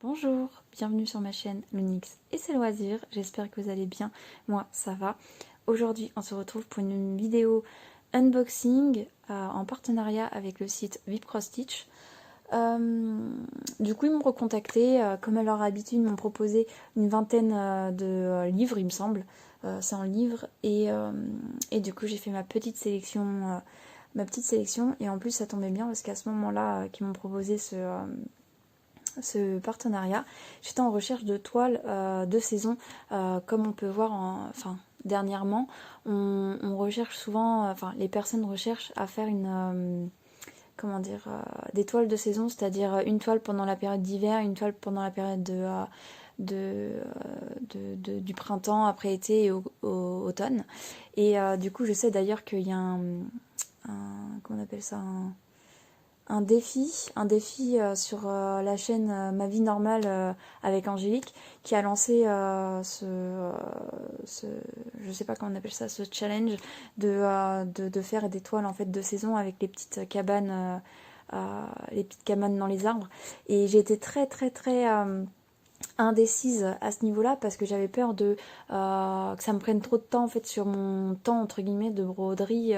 Bonjour, bienvenue sur ma chaîne Lunix et ses loisirs, j'espère que vous allez bien, moi ça va. Aujourd'hui on se retrouve pour une vidéo unboxing en partenariat avec le site VipCrossStitch. Du coup ils m'ont recontacté, comme à leur habitude ils m'ont proposé une vingtaine de livres il me semble, c'est en livre et du coup j'ai fait ma petite sélection et en plus ça tombait bien parce qu'à ce moment-là qu'ils m'ont proposé ce partenariat, j'étais en recherche de toiles de saison, comme on peut voir dernièrement, on recherche souvent, les personnes recherchent à faire des toiles de saison, c'est-à-dire une toile pendant la période d'hiver, une toile pendant la période du printemps, après été et automne. Et du coup, je sais d'ailleurs qu'il y a comment on appelle ça, un défi sur la chaîne Ma Vie Normale avec Angélique qui a lancé je sais pas comment on appelle ça, ce challenge de faire des toiles en fait de saison avec les petites cabanes dans les arbres. Et j'ai été très indécise à ce niveau-là parce que j'avais peur que ça me prenne trop de temps en fait sur mon temps entre guillemets de broderie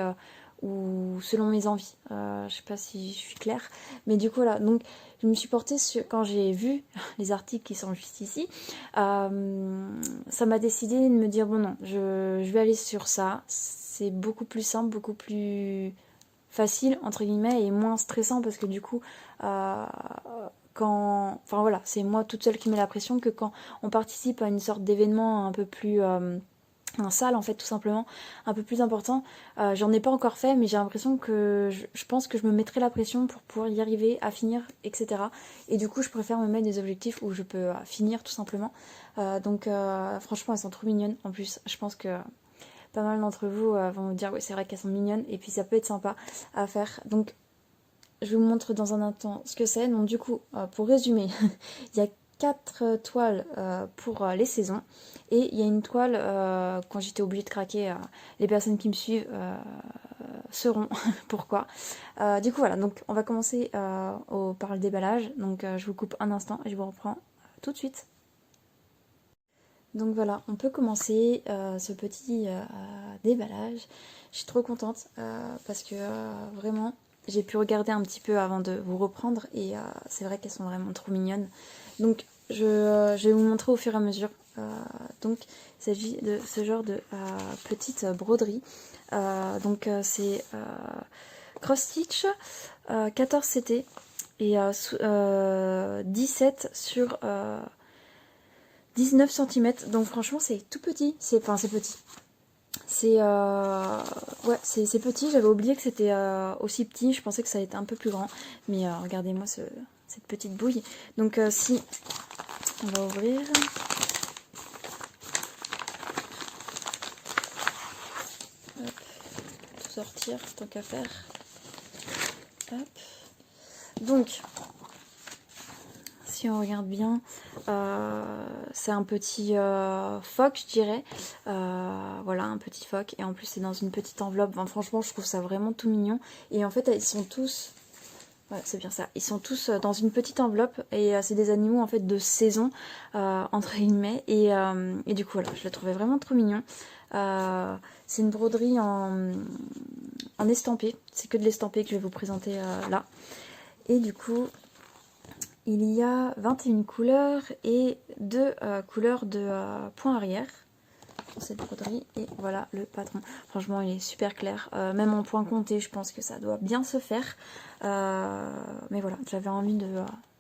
ou selon mes envies. Je sais pas si je suis claire, mais du coup là, donc je me suis portée quand j'ai vu les articles qui sont juste ici, ça m'a décidé de me dire bon non, je vais aller sur ça. C'est beaucoup plus simple, beaucoup plus facile entre guillemets et moins stressant parce que du coup c'est moi toute seule qui mets la pression que quand on participe à une sorte d'événement un peu plus un salle en fait tout simplement un peu plus important. J'en ai pas encore fait mais j'ai l'impression que je pense que je me mettrai la pression pour pouvoir y arriver à finir, etc. Et du coup je préfère me mettre des objectifs où je peux finir tout simplement. Donc franchement elles sont trop mignonnes. En plus je pense que pas mal d'entre vous vont me dire oui c'est vrai qu'elles sont mignonnes et puis ça peut être sympa à faire. Donc je vous montre dans un instant ce que c'est. Donc du coup, pour résumer, il y a 4 toiles pour les saisons. Et il y a une toile, quand j'étais obligée de craquer, les personnes qui me suivent sauront pourquoi. Du coup voilà, donc on va commencer par le déballage. Donc je vous coupe un instant et je vous reprends tout de suite. Donc voilà, on peut commencer ce petit déballage. Je suis trop contente parce que vraiment, j'ai pu regarder un petit peu avant de vous reprendre et c'est vrai qu'elles sont vraiment trop mignonnes. Donc je vais vous montrer au fur et à mesure. Donc il s'agit de ce genre de petite broderie. C'est Cross Stitch 14 CT et 17 sur 19 cm, donc franchement c'est tout petit, c'est petit. C'est petit, j'avais oublié que c'était aussi petit, je pensais que ça allait être un peu plus grand, mais regardez-moi cette petite bouille. Donc si on va ouvrir, hop, tout sortir tant qu'à faire, hop. Donc si on regarde bien, c'est un petit phoque, je dirais. Voilà, un petit phoque. Et en plus, c'est dans une petite enveloppe. Enfin, franchement, je trouve ça vraiment tout mignon. Et en fait, ils sont tous... Ouais, c'est bien ça. Ils sont tous dans une petite enveloppe. Et c'est des animaux, en fait, de saison, entre guillemets. Et du coup, voilà, je le trouvais vraiment trop mignon. C'est une broderie en estampé. C'est que de l'estampé que je vais vous présenter là. Et du coup... il y a 21 couleurs et 2 couleurs de point arrière pour cette broderie. Et voilà le patron. Franchement, il est super clair. Même en point compté, je pense que ça doit bien se faire. Mais voilà, j'avais envie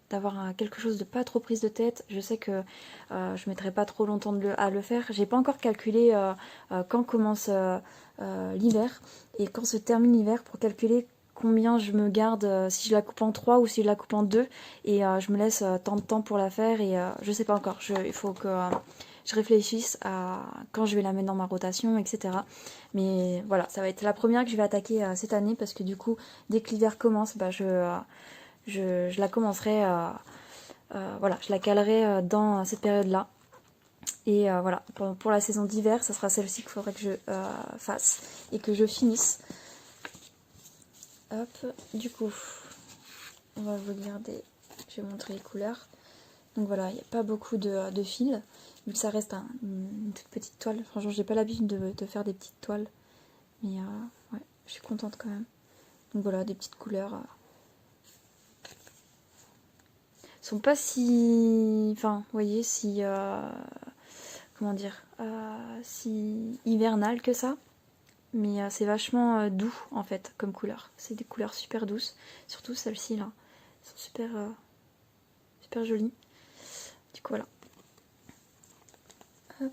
d'avoir quelque chose de pas trop prise de tête. Je sais que je mettrai pas trop longtemps à le faire. J'ai pas encore calculé quand commence l'hiver et quand se termine l'hiver pour calculer combien je me garde, si je la coupe en 3 ou si je la coupe en 2 et je me laisse tant de temps pour la faire et je sais pas encore, il faut que je réfléchisse à quand je vais la mettre dans ma rotation, etc. Mais voilà, ça va être la première que je vais attaquer cette année parce que du coup, dès que l'hiver commence, bah, je la commencerai, voilà, je la calerai dans cette période-là. Et voilà, pour la saison d'hiver, ça sera celle-ci qu'il faudrait que je fasse et que je finisse. Hop, du coup, on va vous regarder, je vais montrer les couleurs. Donc voilà, il n'y a pas beaucoup de fils, vu que ça reste une toute petite toile. Franchement, j'ai pas l'habitude de faire des petites toiles, mais ouais, je suis contente quand même. Donc voilà, des petites couleurs. Sont pas si... Enfin, vous voyez, si... comment dire, si hivernal que ça. Mais c'est vachement doux en fait comme couleur. C'est des couleurs super douces. Surtout celles-ci là. Elles sont super, super jolies. Du coup voilà. Hop.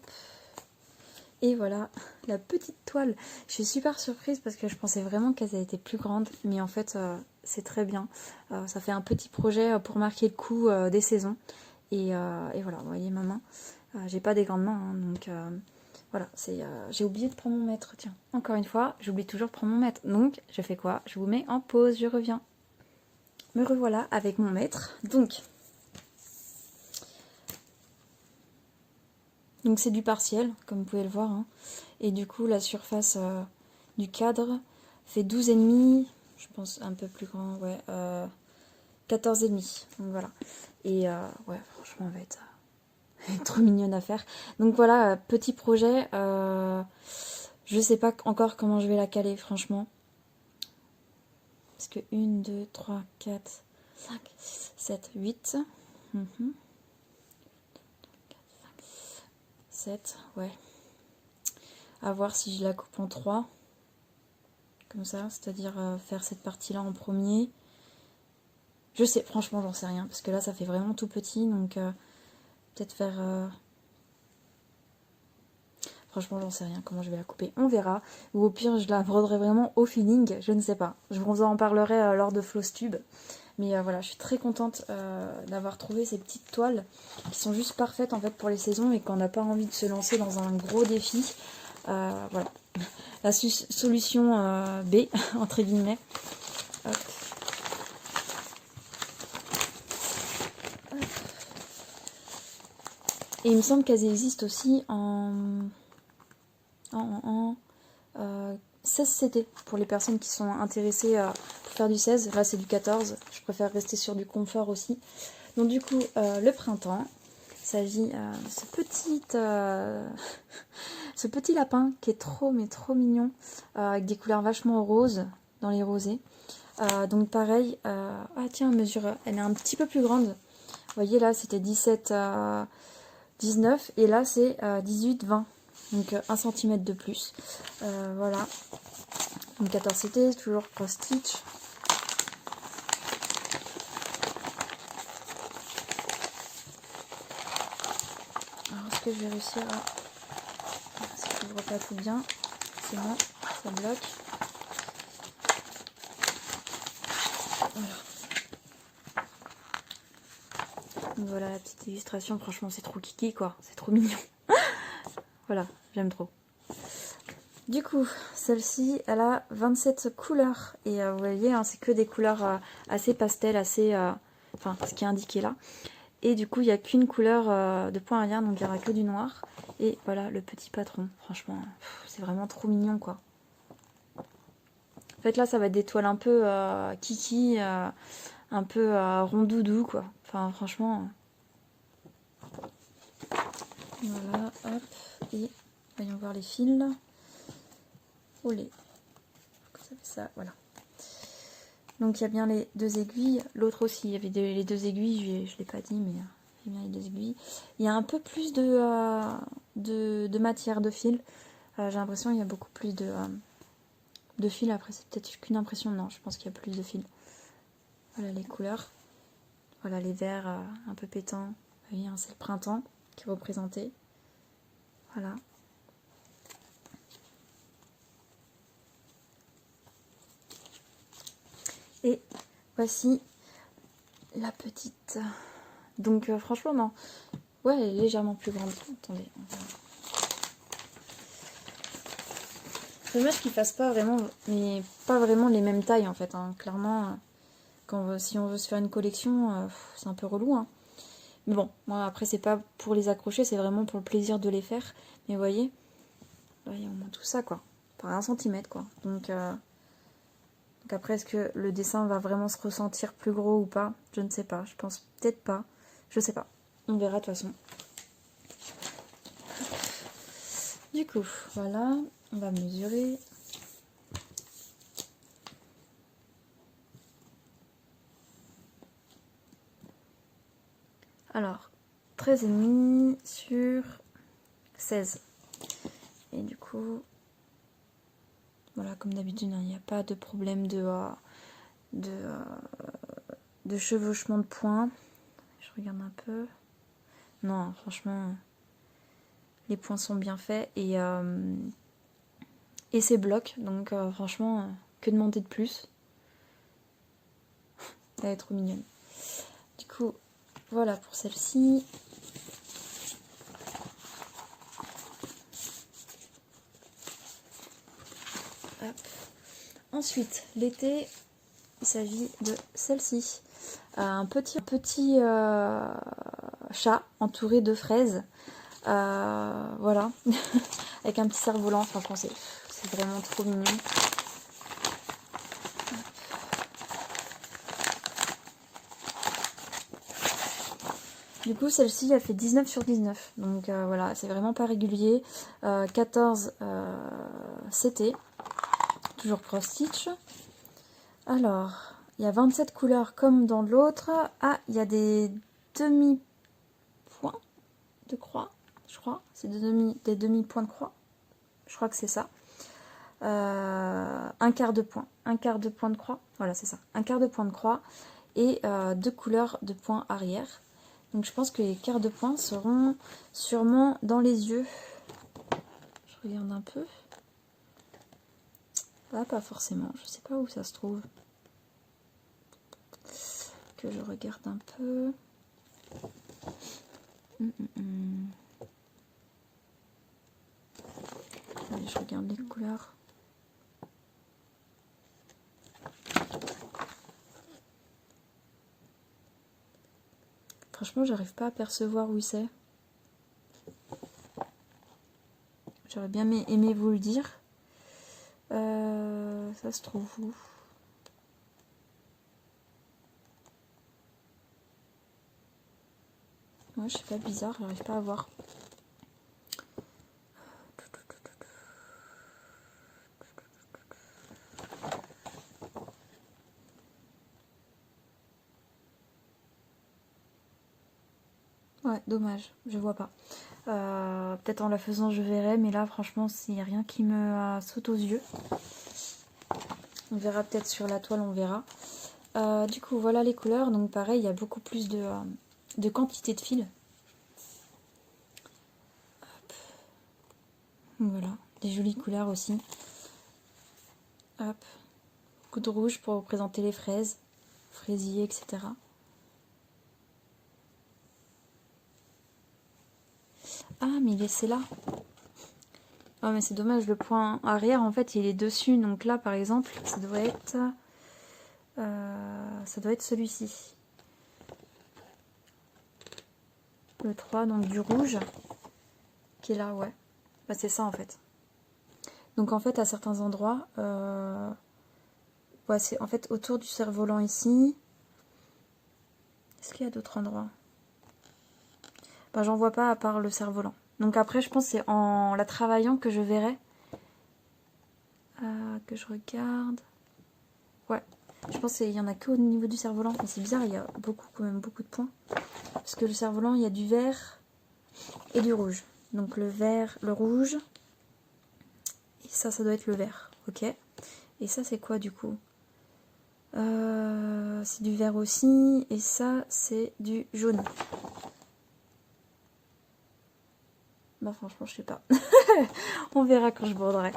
Et voilà la petite toile. Je suis super surprise parce que je pensais vraiment qu'elles étaient plus grandes. Mais en fait c'est très bien. Ça fait un petit projet pour marquer le coup des saisons. Et voilà, vous voyez ma main. J'ai pas des grandes mains, hein, donc voilà, j'ai oublié de prendre mon mètre. Tiens, encore une fois, j'oublie toujours de prendre mon mètre. Donc, je fais quoi? Je vous mets en pause, je reviens. Me revoilà avec mon mètre. Donc c'est du partiel, comme vous pouvez le voir. Hein. Et du coup, la surface du cadre fait 12,5. Je pense un peu plus grand, ouais. 14,5. Donc voilà. Et ouais, franchement, elle va être... trop mignonne à faire. Donc voilà, petit projet. Je sais pas encore comment je vais la caler, franchement. Parce que 1, 2, 3, 4, 5, 6, 7, 8. 7, ouais. À voir si je la coupe en 3. Comme ça, c'est-à-dire faire cette partie-là en premier. Je sais, franchement, j'en sais rien. Parce que là, ça fait vraiment tout petit. Donc, peut-être faire... Franchement, j'en sais rien comment je vais la couper. On verra. Ou au pire, je la broderai vraiment au feeling. Je ne sais pas. Je vous en parlerai lors de Flosstube. Mais voilà, je suis très contente d'avoir trouvé ces petites toiles qui sont juste parfaites en fait pour les saisons et qu'on n'a pas envie de se lancer dans un gros défi. Voilà. La solution B, entre guillemets. Hop. Hop. Et il me semble qu'elles existent aussi en 16 CT pour les personnes qui sont intéressées pour faire du 16. Là c'est du 14, je préfère rester sur du confort aussi. Donc du coup le printemps, il s'agit de ce petit lapin qui est trop mais trop mignon, avec des couleurs vachement roses dans les rosés. Donc pareil, ah tiens mesure, elle est un petit peu plus grande. Vous voyez là c'était 17 19 et là c'est 18-20. Donc 1 cm de plus. Voilà. Donc 14 CT, toujours cross stitch. Alors est-ce que je vais réussir à... Si je n'ouvre pas tout bien, c'est bon, ça bloque. Voilà. Donc voilà la petite illustration, franchement c'est trop kiki quoi, c'est trop mignon. Voilà, j'aime trop. Du coup, celle-ci, elle a 27 couleurs. Et vous voyez, hein, c'est que des couleurs assez pastel, assez... enfin, ce qui est indiqué là. Et du coup, il n'y a qu'une couleur de point arrière, donc il n'y aura que du noir. Et voilà, le petit patron. Franchement, c'est vraiment trop mignon, quoi. En fait, là, ça va être des toiles un peu kiki, un peu rondoudou, quoi. Enfin, franchement... Voilà, hop. Et voyons voir les fils. Olé. Ça fait ça, voilà. Donc il y a bien les 2 aiguilles. L'autre aussi, il y avait les 2 aiguilles, je ne l'ai pas dit, mais il y a bien les 2 aiguilles. Il y a un peu plus de matière, de fil. J'ai l'impression qu'il y a beaucoup plus de fil. Après, c'est peut-être qu'une impression. Non, je pense qu'il y a plus de fil. Voilà les couleurs. Voilà les verts un peu pétants. Vous voyez, hein, c'est le printemps qui est représenté. Voilà. Et voici la petite. Donc franchement, non. Ouais, elle est légèrement plus grande. Attendez. C'est dommage qu'ils fassent pas vraiment, mais pas vraiment les mêmes tailles en fait. Hein. Clairement, si on veut se faire une collection, c'est un peu relou. Hein. Mais bon, moi après c'est pas pour les accrocher, c'est vraiment pour le plaisir de les faire. Mais vous voyez, là il y a au moins tout ça quoi. Par 1 cm quoi. Donc après est-ce que le dessin va vraiment se ressentir plus gros ou pas? Je ne sais pas. Je pense peut-être pas. Je sais pas. On verra de toute façon. Du coup, voilà, on va mesurer. Alors, 13,5 sur 16. Et du coup, voilà, comme d'habitude, il n'y a pas de problème de chevauchement de points. Je regarde un peu. Non, franchement, les points sont bien faits et c'est bloc. Donc, franchement, que demander de plus? Elle est trop mignonne. Du coup, voilà pour celle-ci. Ensuite, l'été, il s'agit de celle-ci. Un petit chat entouré de fraises. Voilà. Avec un petit cerf-volant. Franchement, c'est vraiment trop mignon. Du coup, celle-ci, elle fait 19 sur 19. Donc voilà, c'est vraiment pas régulier. 14 CT. Toujours cross stitch. Alors, il y a 27 couleurs comme dans l'autre. Ah, il y a des demi-points de croix, je crois. C'est des demi-points de croix. Je crois que c'est ça. Un quart de point. Un quart de point de croix. Voilà, c'est ça. Un quart de point de croix. Et 2 couleurs de points arrière. Donc je pense que les quarts de points seront sûrement dans les yeux. Je regarde un peu. Ah, pas forcément. Je sais pas où ça se trouve. Que je regarde un peu. Allez, je regarde les couleurs. Franchement, j'arrive pas à percevoir où c'est. J'aurais bien aimé vous le dire. Ça se trouve où? Ouais, je sais pas, bizarre, j'arrive pas à voir. Ouais, dommage, je vois pas. Peut-être en la faisant je verrai, mais là franchement s'il n'y a rien qui me saute aux yeux. On verra peut-être sur la toile, on verra. Du coup voilà les couleurs, donc pareil il y a beaucoup plus de quantité de fils. Voilà, des jolies couleurs aussi. Hop, beaucoup de rouge pour représenter les fraises, fraisiers, etc. Ah mais c'est là. Ah mais c'est dommage, le point arrière en fait il est dessus, donc là par exemple ça doit être celui-ci. Le 3, donc du rouge, qui est là, ouais. Bah, c'est ça en fait. Donc en fait à certains endroits, ouais, c'est en fait autour du cerf-volant ici. Est-ce qu'il y a d'autres endroits? Bah, j'en vois pas à part le cerf-volant. Donc après je pense que c'est en la travaillant que je verrai. Que je regarde. Ouais, je pense qu'il y en a que au niveau du cerf-volant. Mais c'est bizarre, il y a quand même beaucoup de points. Parce que le cerf-volant, il y a du vert et du rouge. Donc le vert, le rouge. Et ça doit être le vert. Ok. Et ça, c'est quoi du coup? C'est du vert aussi. Et ça, c'est du jaune. Bah franchement, je sais pas. On verra quand je broderai.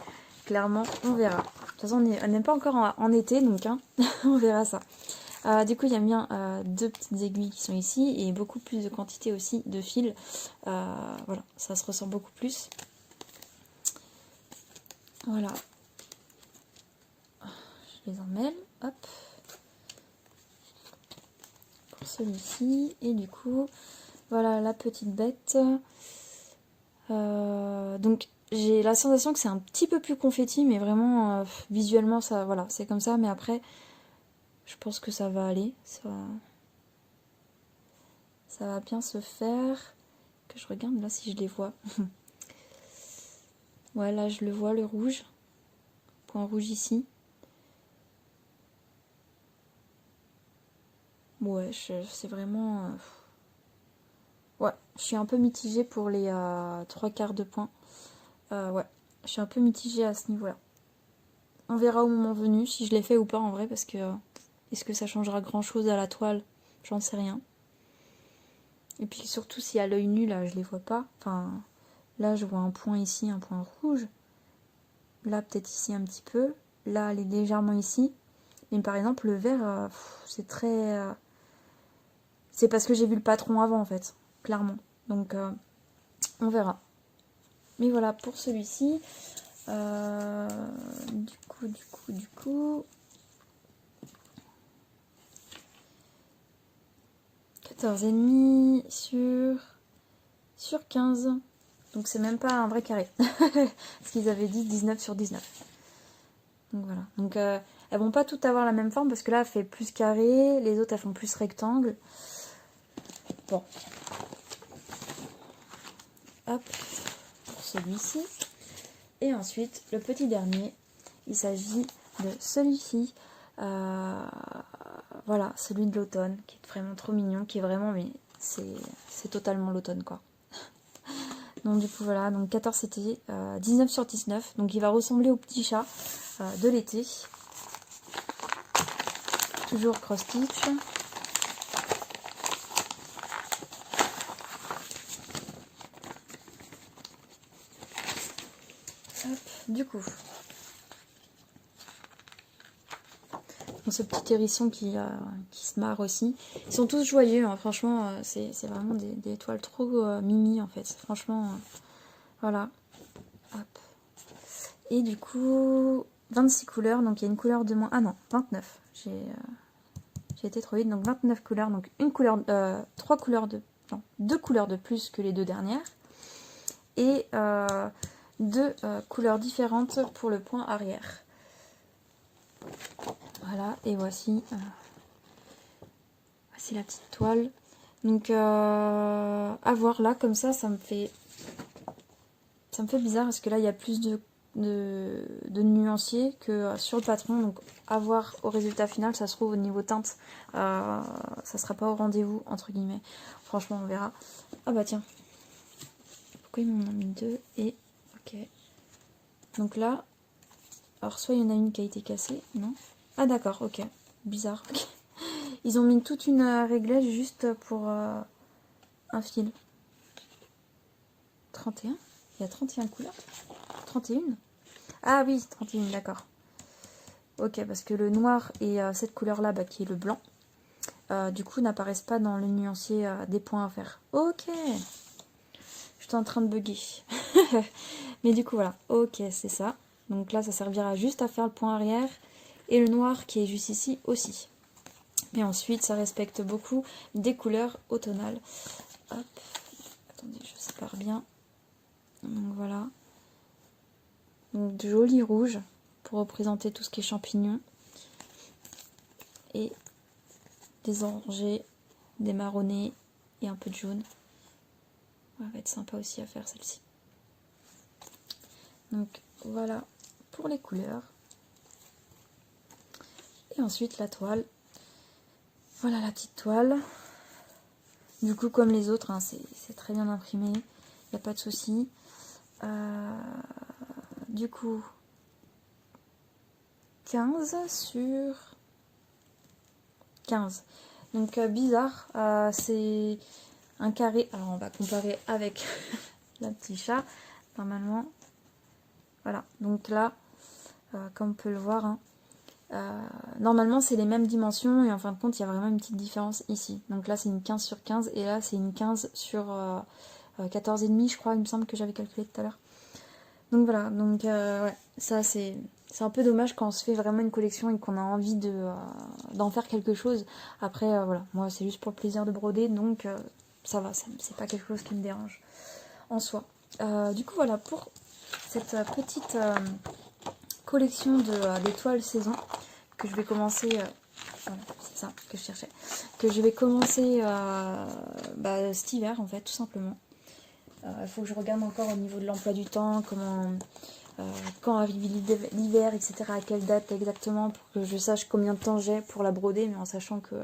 Clairement, on verra. De toute façon, on n'est pas encore en été, donc hein, on verra ça. Du coup, il y a bien 2 petites aiguilles qui sont ici et beaucoup plus de quantité aussi de fils. Voilà, ça se ressent beaucoup plus. Voilà. Je les emmêle. Hop. Pour celui-ci. Et du coup, voilà la petite bête. Donc, j'ai la sensation que c'est un petit peu plus confetti, mais vraiment, visuellement, ça, voilà, c'est comme ça. Mais après, je pense que ça va aller. Ça ça va bien se faire. Que je regarde là si je les vois. Ouais, là je le vois, le rouge. Point rouge ici. Ouais, c'est vraiment... Ouais, je suis un peu mitigée pour les 3/4 de point. Ouais, je suis un peu mitigée à ce niveau-là. On verra au moment venu si je l'ai fait ou pas en vrai, parce que est-ce que ça changera grand-chose à la toile? J'en sais rien. Et puis surtout si à l'œil nu, là, je les vois pas. Enfin, là, je vois un point ici, un point rouge. Là, peut-être ici un petit peu. Là, elle est légèrement ici. Mais par exemple, le vert, c'est très... c'est parce que j'ai vu le patron avant, en fait. Clairement. Donc, on verra. Mais voilà, pour celui-ci... du coup... 14,5 sur 15. Donc c'est même pas un vrai carré. Parce qu'ils avaient dit 19 sur 19. Donc voilà. Donc elles vont pas toutes avoir la même forme parce que là elle fait plus carré, les autres elles font plus rectangle. Bon. Hop, pour celui-ci. Et ensuite, le petit dernier, il s'agit de celui-ci. Voilà, celui de l'automne, qui est vraiment trop mignon, qui est vraiment, mais c'est totalement l'automne quoi. Donc du coup voilà, donc 14 c'était 19 sur 19, donc il va ressembler au petit chat de l'été. Toujours cross stitch. Hop, du coup. Donc, ce petit hérisson qui se marre aussi. Ils sont tous joyeux, hein. Franchement, c'est vraiment des toiles trop mimi en fait. Franchement, voilà. Hop. Et du coup, 26 couleurs, donc il y a une couleur de moins. Ah non, 29. J'ai été trop vite, donc 29 couleurs, donc une couleur, 3 couleurs de. Non, 2 couleurs de plus que les deux dernières. Et 2 couleurs différentes pour le point arrière. Voilà, et voici la petite toile. Donc à voir là, comme ça me fait bizarre parce que là il y a plus de nuanciers que sur le patron. Donc à voir au résultat final, ça se trouve au niveau teinte, ça sera pas au rendez-vous entre guillemets. Franchement on verra. Ah bah tiens, pourquoi ils m'en ont mis 2 et ok. Donc là, alors soit il y en a une qui a été cassée, non? Ah d'accord, ok, bizarre. Okay. Ils ont mis toute une réglette juste pour un fil. 31? Il y a 31 couleurs? 31? Ah oui, 31, d'accord. Ok, parce que le noir et cette couleur-là, bah, qui est le blanc, du coup, n'apparaissent pas dans le nuancier des points à faire. Ok. J'étais en train de bugger. Mais du coup, voilà. Ok, c'est ça. Donc là, ça servira juste à faire le point arrière. Et le noir qui est juste ici aussi. Et ensuite, ça respecte beaucoup des couleurs automnales. Hop. Attendez, je sépare bien. Donc voilà. Donc de jolis rouges pour représenter tout ce qui est champignons. Et des orangés, des marronnés et un peu de jaune. Ça va être sympa aussi à faire celle-ci. Donc voilà pour les couleurs. Et ensuite la toile. Voilà la petite toile. Du coup comme les autres, hein, c'est très bien imprimé. Il n'y a pas de souci. Du coup 15 sur 15. Donc bizarre, c'est un carré. Alors on va comparer avec la petite chat. Normalement, voilà. Donc là, comme on peut le voir, hein, normalement c'est les mêmes dimensions et en fin de compte il y a vraiment une petite différence ici. Donc là c'est une 15 sur 15 et là c'est une 15 sur 14,5 je crois, il me semble que j'avais calculé tout à l'heure. Donc voilà, donc ouais, ça c'est un peu dommage quand on se fait vraiment une collection et qu'on a envie d'en faire quelque chose. Après voilà, moi c'est juste pour le plaisir de broder, donc ça va, c'est pas quelque chose qui me dérange en soi. Du coup voilà, pour cette petite collection de toiles saison que je vais commencer Voilà, c'est ça que je cherchais. Que je vais commencer cet hiver, en fait, tout simplement. Il faut que je regarde encore au niveau de l'emploi du temps, quand arrive l'hiver, etc. À quelle date exactement, pour que je sache combien de temps j'ai pour la broder, mais en sachant que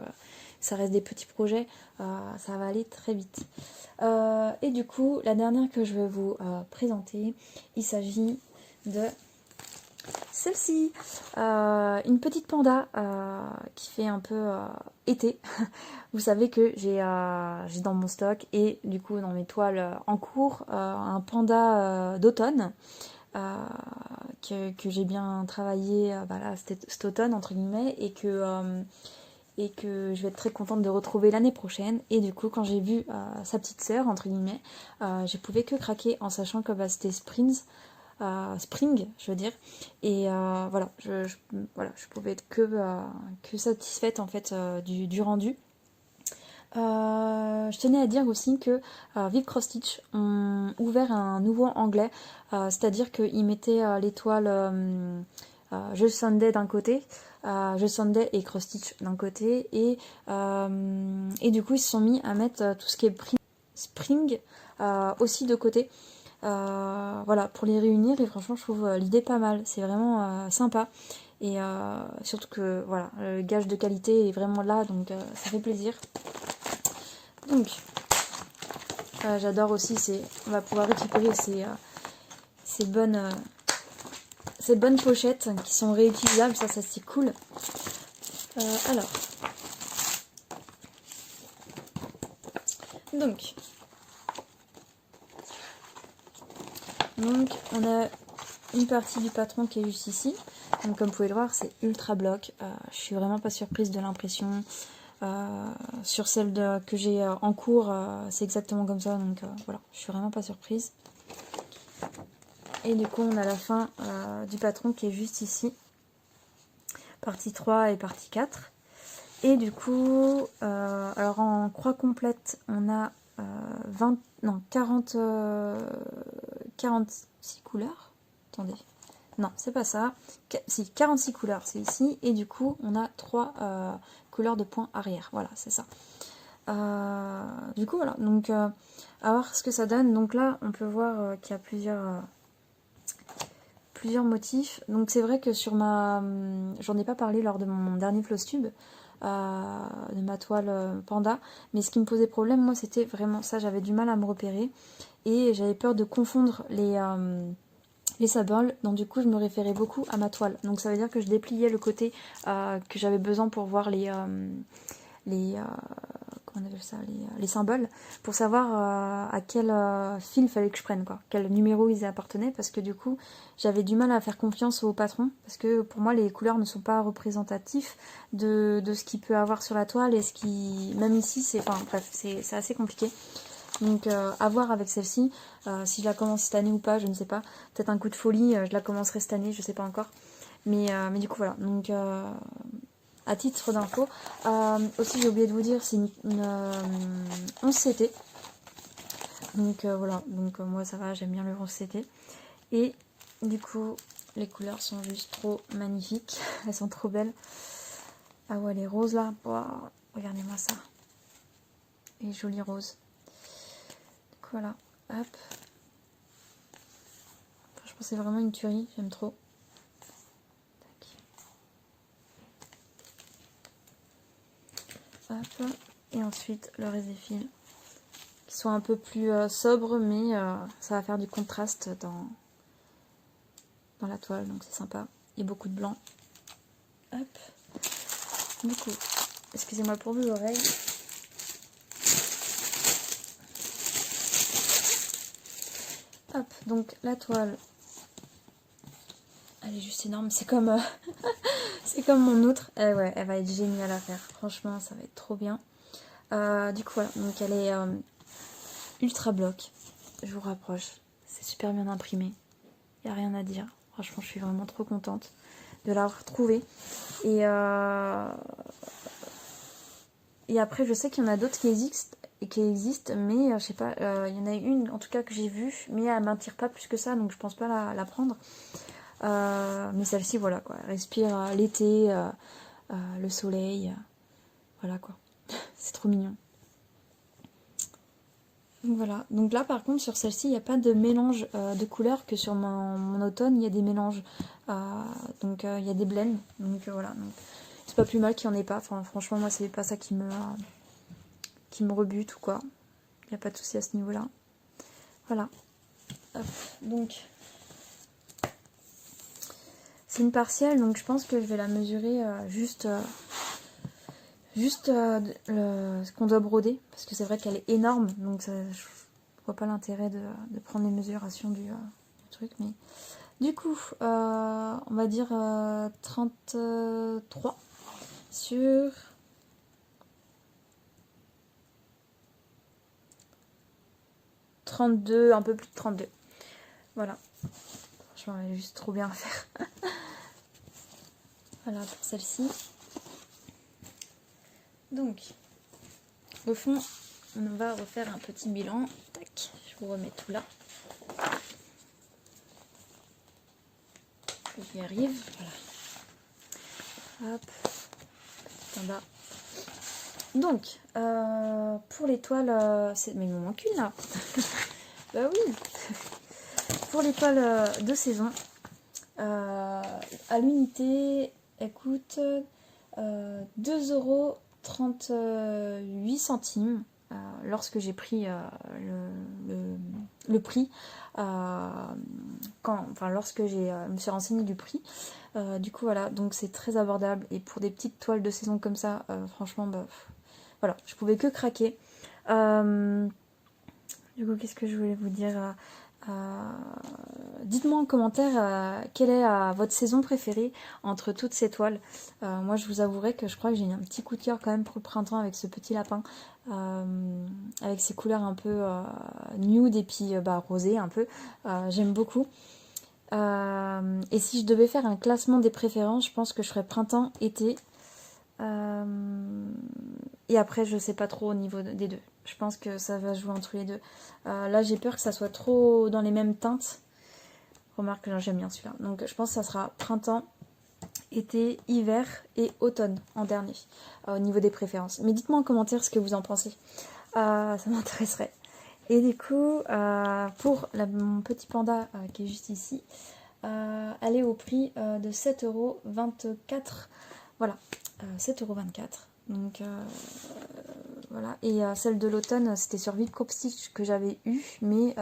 ça reste des petits projets, ça va aller très vite. Et du coup, la dernière que je vais vous présenter, il s'agit de celle-ci, une petite panda qui fait un peu été. Vous savez que j'ai dans mon stock et du coup dans mes toiles en cours un panda d'automne que j'ai bien travaillé là, cet automne entre guillemets et que je vais être très contente de retrouver l'année prochaine. Et du coup quand j'ai vu sa petite sœur entre guillemets, j'ai pouvais que craquer en sachant que c'était Spring, je veux dire. Et voilà, je pouvais être que satisfaite en fait du rendu. Je tenais à dire aussi que Viv Cross Stitch ont ouvert un nouveau anglais, c'est-à-dire qu'ils mettaient l'étoile Je Sunday d'un côté, Je Sunday et Cross Stitch d'un côté, et du coup ils se sont mis à mettre tout ce qui est Spring aussi de côté. Voilà, pour les réunir, et franchement je trouve l'idée pas mal, c'est vraiment sympa. Et surtout que voilà, le gage de qualité est vraiment là, donc ça fait plaisir. Donc, j'adore aussi, on va pouvoir récupérer ces bonnes pochettes qui sont réutilisables, ça c'est cool. Alors, donc, on a une partie du patron qui est juste ici. Donc, comme vous pouvez le voir, c'est ultra bloc. Je suis vraiment pas surprise de l'impression. Sur celle que j'ai en cours, c'est exactement comme ça, donc voilà, je suis vraiment pas surprise. Et du coup, on a la fin du patron qui est juste ici, partie 3 et partie 4. Et du coup, alors en croix complète, on a 46 couleurs. Attendez. Non, c'est pas ça. Si, 46 couleurs, c'est ici. Et du coup, on a 3 couleurs de points arrière. Voilà, c'est ça. Du coup, voilà. Donc, à voir ce que ça donne. Donc là, on peut voir qu'il y a plusieurs motifs. Donc, c'est vrai que sur j'en ai pas parlé lors de mon dernier Flosstube, de ma toile panda. Mais ce qui me posait problème, moi, c'était vraiment ça. J'avais du mal à me repérer. Et j'avais peur de confondre les symboles, donc du coup je me référais beaucoup à ma toile. Donc ça veut dire que je dépliais le côté que j'avais besoin pour voir comment on appelle ça, les symboles, pour savoir à quel fil fallait que je prenne, quoi, quel numéro ils appartenaient, parce que du coup j'avais du mal à faire confiance au patron, parce que pour moi les couleurs ne sont pas représentatifs de ce qu'il peut avoir sur la toile, et ce qui, même ici, c'est assez compliqué. Donc à voir avec celle-ci, si je la commence cette année ou pas, je ne sais pas. Peut-être un coup de folie, je la commencerai cette année, je ne sais pas encore. Mais du coup voilà, donc à titre d'info. Aussi j'ai oublié de vous dire, c'est une 11 CT. Donc voilà, donc moi ça va, j'aime bien le 11 CT. Et du coup, les couleurs sont juste trop magnifiques, elles sont trop belles. Ah ouais, les roses là, wow, regardez-moi ça. Les jolies roses. Voilà, hop. Enfin, je pense que c'est vraiment une tuerie, j'aime trop. Tac. Hop. Et ensuite, le reste des fils qui sont un peu plus sobres, mais ça va faire du contraste dans la toile, donc c'est sympa. Et beaucoup de blanc. Hop. Du coup, excusez-moi pour vos oreilles. Hop, donc la toile, elle est juste énorme, c'est comme c'est comme mon autre. Ouais, elle va être géniale à faire, franchement ça va être trop bien. Du coup voilà, donc elle est ultra bloc, je vous rapproche, c'est super bien imprimé, il n'y a rien à dire, franchement je suis vraiment trop contente de l'avoir trouvée. Et après je sais qu'il y en a d'autres qui existent, mais je sais pas, il y en a une en tout cas que j'ai vue, mais elle m'attire pas plus que ça, donc je pense pas la prendre. Mais celle-ci, voilà quoi, elle respire l'été, le soleil, voilà quoi. C'est trop mignon. Donc voilà, donc là par contre sur celle-ci il n'y a pas de mélange de couleurs, que sur mon automne il y a des mélanges, donc il y a des blends, donc voilà, donc c'est pas plus mal qu'il n'y en ait pas, enfin, franchement moi c'est pas ça qui me rebute ou quoi, il n'y a pas de souci à ce niveau là. Voilà. Hop. Donc c'est une partielle, donc je pense que je vais la mesurer juste ce qu'on doit broder, parce que c'est vrai qu'elle est énorme, donc ça, je vois pas l'intérêt de prendre les mesurations du truc, mais du coup on va dire 33 sur 32, un peu plus de 32. Voilà, franchement elle est juste trop bien à faire. Voilà pour celle-ci. Donc au fond on va refaire un petit bilan. Tac, je vous remets tout là. J'y arrive, voilà. Hop, en bas. Donc, pour l'étoile, mais il m'en manque une là. Bah oui. Pour l'étoile de saison, à l'unité, elle coûte 2,38 € lorsque j'ai pris le prix, lorsque je me suis renseignée du prix. Du coup voilà, donc c'est très abordable, et pour des petites toiles de saison comme ça, franchement bah, voilà, je pouvais que craquer. Du coup qu'est-ce que je voulais vous dire, dites-moi en commentaire quelle est votre saison préférée entre toutes ces toiles. Moi je vous avouerai que je crois que j'ai un petit coup de cœur quand même pour le printemps avec ce petit lapin, avec ses couleurs un peu nude et puis rosé un peu, j'aime beaucoup. Et si je devais faire un classement des préférences, je pense que je ferais printemps, été, et après je sais pas trop au niveau des deux. Je pense que ça va jouer entre les deux. Là j'ai peur que ça soit trop dans les mêmes teintes. Remarque que j'aime bien celui-là. Donc je pense que ça sera printemps, été, hiver et automne en dernier, au niveau des préférences. Mais dites-moi en commentaire ce que vous en pensez. Ça m'intéresserait. Et du coup, pour mon petit panda qui est juste ici, elle est au prix de 7,24 €. Voilà, 7,24 €. Donc voilà. Et celle de l'automne, c'était sur Vipcrop Stitch que j'avais eu, mais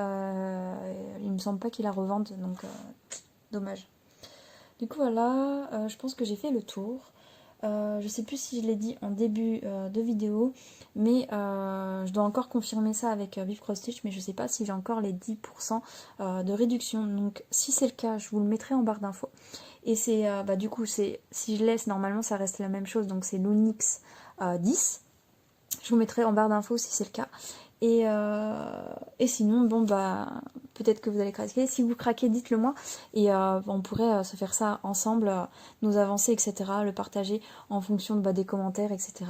il me semble pas qu'ils la revendent, donc dommage. Du coup voilà, je pense que j'ai fait le tour. Je sais plus si je l'ai dit en début de vidéo, mais je dois encore confirmer ça avec Vipcrop Stitch, mais je sais pas si j'ai encore les 10% de réduction. Donc si c'est le cas, je vous le mettrai en barre d'infos. Et c'est du coup, si je laisse, normalement ça reste la même chose, donc c'est l'Onyx 10. Je vous mettrai en barre d'infos si c'est le cas. Et sinon, bon peut-être que vous allez craquer. Si vous craquez, dites-le moi. Et on pourrait se faire ça ensemble, nos avancées, etc. Le partager en fonction des commentaires, etc.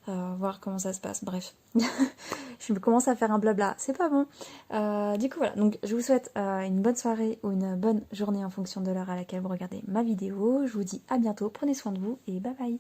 Voir comment ça se passe. Bref, je commence à faire un blabla. C'est pas bon. Du coup, voilà. Donc, je vous souhaite une bonne soirée ou une bonne journée en fonction de l'heure à laquelle vous regardez ma vidéo. Je vous dis à bientôt. Prenez soin de vous et bye bye.